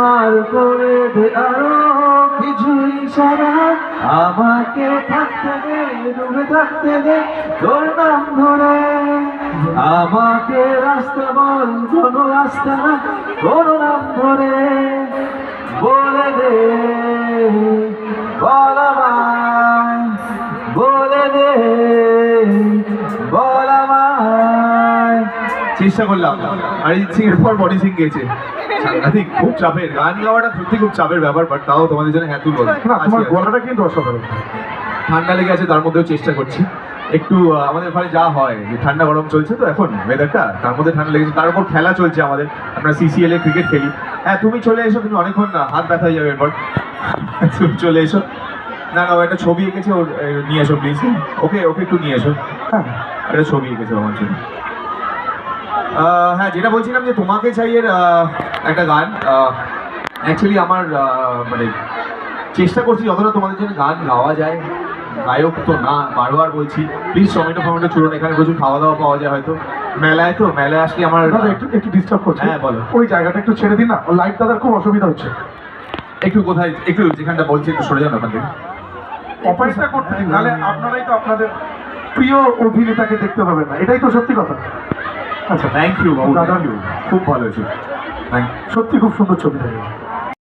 আমার করে দে আরো কিছু ইশারা, আমাকে থাকতে দে, ডুবে থাকতে দে তোর নাম ধরে। আমাকে রাস্তা বল, কোনো রাস্তা না, কোনো নাম ধরে বলে দে, বল আমায়, বলে দে, বল আমায়। চেষ্টা করলাম। অরিজিৎ সিং এর পর বডি সিং গেছে, সাংঘাতিক। খুব চাপের গান গাওয়াটা, সত্যি খুব চাপের ব্যাপার, বাট তাও তোমাদের জন্য হ্যাঁ তুই বল। না, তোমার গলাটা কিন্তু অসাধারণ। ঠান্ডা লেগে আছে, তার মধ্যেও চেষ্টা করছি একটু। আমাদের ওখানে যা হয় যে ঠান্ডা গরম চলছে তো এখন ওয়েদারটা, তার মধ্যে ঠান্ডা লেগেছে, তার উপর খেলা চলছে আমাদের, আমরা সিসিএল এ ক্রিকেট খেলি। হ্যাঁ তুমি চলে এসো, তুমি অনেকক্ষণ না হাত ব্যথা হয়ে যাবে এরপর। তুমি চলে এসো। না না, ও একটা ছবি এঁকেছে, ওর নিয়ে এসো প্লিজ। ওকে ওকে একটু নিয়ে এসো। হ্যাঁ একটা ছবি এঁকেছে আমার জন্য। হ্যাঁ যেটা বলছিলাম যে তোমাকে চাই এর একটা গান। অ্যাকচুয়ালি আমার মানে চেষ্টা করছি যতটা তোমাদের জন্য গান গাওয়া যায়। গায়ক তো না, বারবার বলছি প্লিজ টমেটো ফমেটো চুরুন, এখানে প্রচুর খাওয়া দাওয়া পাওয়া যায় হয়তো। মেলায় তো, মেলায় আসলে আমার একটু একটু ডিস্টার্ব করছে। হ্যাঁ বলো। ওই জায়গাটা একটু ছেড়ে দিন না, লাইট দাদার খুব অসুবিধা হচ্ছে। একটু কোথায়, একটু যেখানটা বলছি একটু সরে যান ওখান থেকে। অপারেটটা করতে দিন, নাহলে আপনারাই তো আপনাদের প্রিয় অভিনেতাকে দেখতে পাবেন না, এটাই তো সত্যি কথা। আচ্ছা থ্যাংক ইউ বাবু, দাদা, খুব ভালো হয়েছে। থ্যাংক সত্যি খুব সুন্দর ছবি থাকে।